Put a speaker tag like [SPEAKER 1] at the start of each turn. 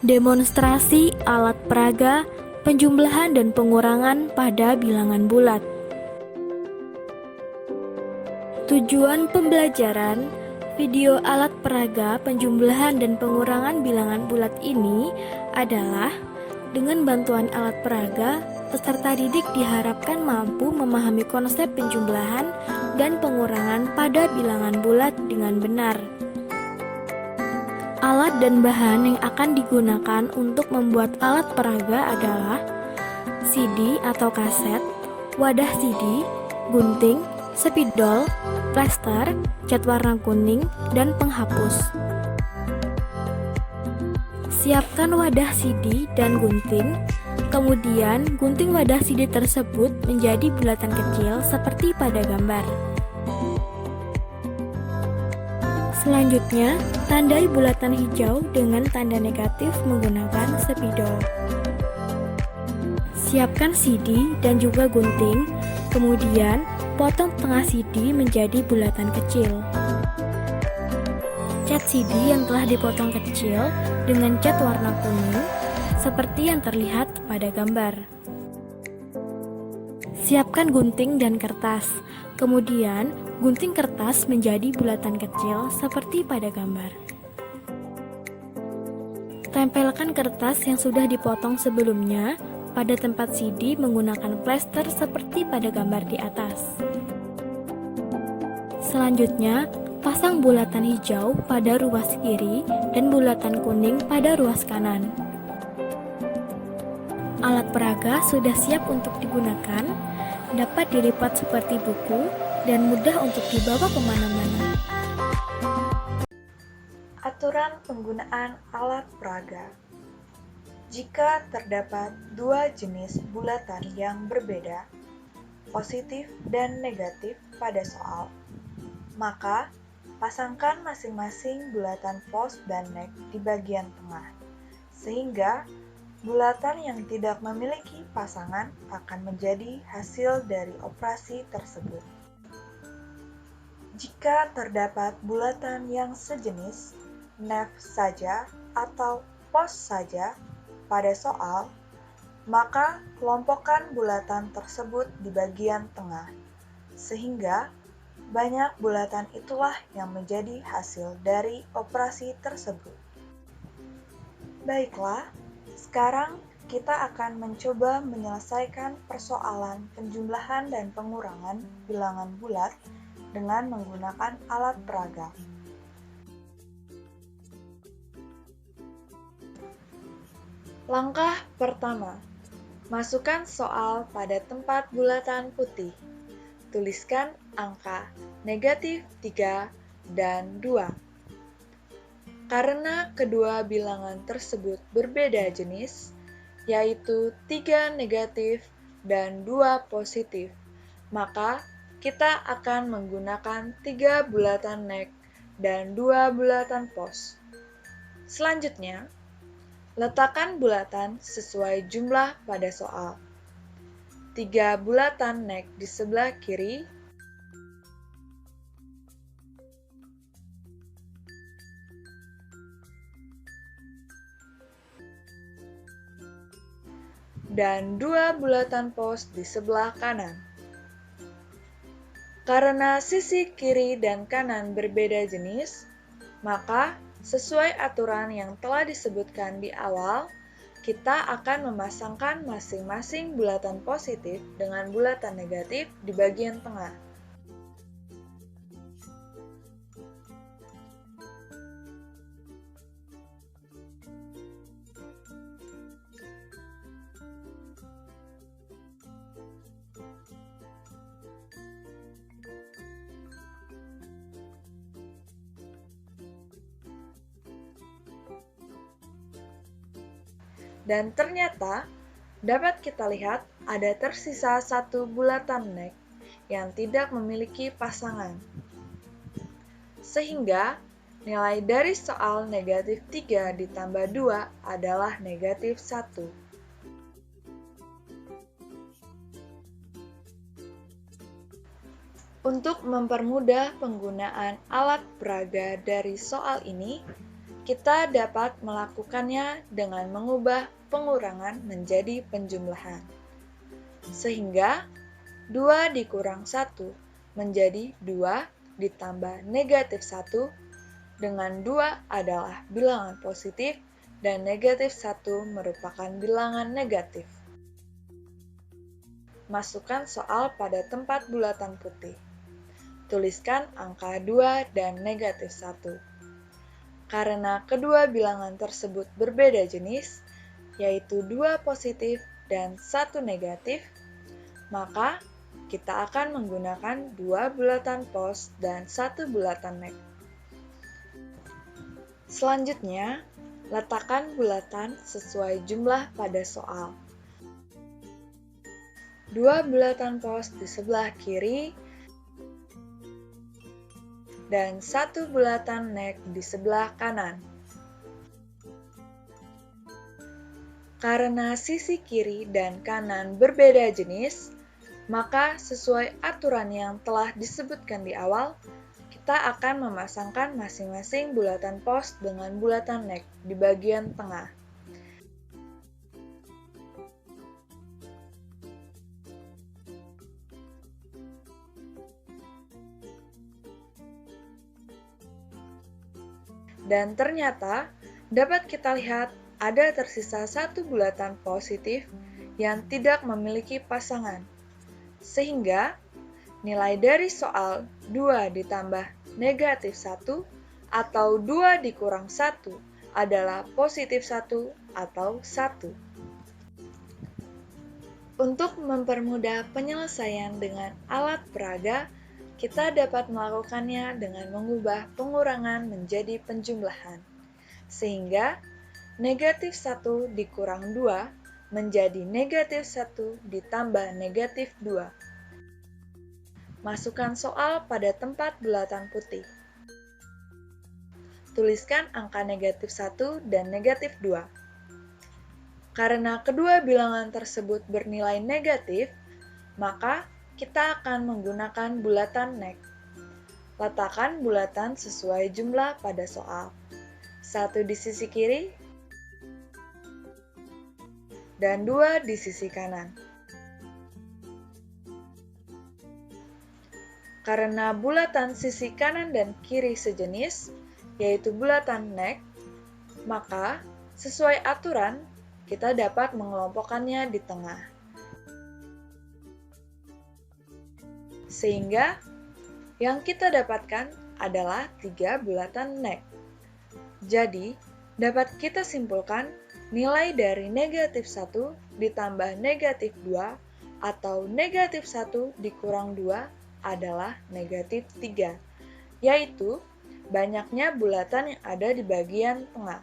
[SPEAKER 1] Demonstrasi alat peraga, penjumlahan dan pengurangan pada bilangan bulat. Tujuan pembelajaran video alat peraga, penjumlahan dan pengurangan bilangan bulat ini adalah dengan bantuan alat peraga, peserta didik diharapkan mampu memahami konsep penjumlahan dan pengurangan pada bilangan bulat dengan benar. Alat dan bahan yang akan digunakan untuk membuat alat peraga adalah CD atau kaset, wadah CD, gunting, spidol, plester, cat warna kuning, dan penghapus. Siapkan wadah CD dan gunting, kemudian gunting wadah CD tersebut menjadi bulatan kecil seperti pada gambar. Selanjutnya, tandai bulatan hijau dengan tanda negatif menggunakan spidol. Siapkan CD dan juga gunting, kemudian potong tengah CD menjadi bulatan kecil. Cat CD yang telah dipotong kecil dengan cat warna kuning, seperti yang terlihat pada gambar. Siapkan gunting dan kertas, kemudian gunting kertas menjadi bulatan kecil seperti pada gambar. Tempelkan kertas yang sudah dipotong sebelumnya pada tempat CD menggunakan plester seperti pada gambar di atas. Selanjutnya, pasang bulatan hijau pada ruas kiri dan bulatan kuning pada ruas kanan. Alat peraga sudah siap untuk digunakan, dapat dilipat seperti buku, dan mudah untuk dibawa kemana-mana.
[SPEAKER 2] Aturan penggunaan alat peraga. Jika terdapat dua jenis bulatan yang berbeda, positif dan negatif pada soal, maka pasangkan masing-masing bulatan pos dan nek di bagian tengah, sehingga bulatan yang tidak memiliki pasangan akan menjadi hasil dari operasi tersebut. Jika terdapat bulatan yang sejenis, nef saja atau pos saja pada soal, maka kelompokkan bulatan tersebut di bagian tengah, sehingga banyak bulatan itulah yang menjadi hasil dari operasi tersebut. Baiklah, sekarang kita akan mencoba menyelesaikan persoalan penjumlahan dan pengurangan bilangan bulat dengan menggunakan alat peraga. Langkah pertama, masukkan soal pada tempat bulatan putih. Tuliskan angka negatif 3 dan 2. Karena kedua bilangan tersebut berbeda jenis, yaitu 3 negatif dan 2 positif, maka kita akan menggunakan 3 bulatan nek dan 2 bulatan pos. Selanjutnya, letakkan bulatan sesuai jumlah pada soal. 3 bulatan nek di sebelah kiri, dan 2 bulatan pos di sebelah kanan. Karena sisi kiri dan kanan berbeda jenis, maka sesuai aturan yang telah disebutkan di awal, kita akan memasangkan masing-masing bulatan positif dengan bulatan negatif di bagian tengah. Dan ternyata, dapat kita lihat ada tersisa satu bulatan nek yang tidak memiliki pasangan. Sehingga, nilai dari soal negatif 3 ditambah 2 adalah negatif 1. Untuk mempermudah penggunaan alat peraga dari soal ini, Kita dapat melakukannya dengan mengubah pengurangan menjadi penjumlahan. Sehingga 2 dikurang 1 menjadi 2 ditambah negatif 1, dengan 2 adalah bilangan positif dan negatif 1 merupakan bilangan negatif. Masukkan soal pada tempat bulatan putih. Tuliskan angka 2 dan negatif 1. Karena kedua bilangan tersebut berbeda jenis, yaitu 2 positif dan 1 negatif, maka kita akan menggunakan 2 bulatan pos dan 1 bulatan nek. Selanjutnya, letakkan bulatan sesuai jumlah pada soal. 2 bulatan pos di sebelah kiri dan 1 bulatan nek di sebelah kanan. Karena sisi kiri dan kanan berbeda jenis, maka sesuai aturan yang telah disebutkan di awal, kita akan memasangkan masing-masing bulatan pos dengan bulatan nek di bagian tengah. Dan ternyata dapat kita lihat ada tersisa 1 bulatan positif yang tidak memiliki pasangan. Sehingga nilai dari soal 2 ditambah negatif 1 atau 2 dikurang 1 adalah positif 1 atau 1. Untuk mempermudah penyelesaian dengan alat peraga, kita dapat melakukannya dengan mengubah pengurangan menjadi penjumlahan. Sehingga negatif 1 dikurang 2 menjadi negatif 1 ditambah negatif 2. Masukkan soal pada tempat bulatan putih. Tuliskan angka negatif 1 dan negatif 2. Karena kedua bilangan tersebut bernilai negatif, maka kita akan menggunakan bulatan nek. Letakkan bulatan sesuai jumlah pada soal. 1 di sisi kiri dan 2 di sisi kanan. Karena bulatan sisi kanan dan kiri sejenis, yaitu bulatan nek, maka sesuai aturan kita dapat mengelompokkannya di tengah. Sehingga yang kita dapatkan adalah 3 bulatan nek. Jadi, dapat kita simpulkan nilai dari negatif 1 ditambah negatif 2 atau negatif 1 dikurang 2 adalah negatif 3, yaitu banyaknya bulatan yang ada di bagian tengah.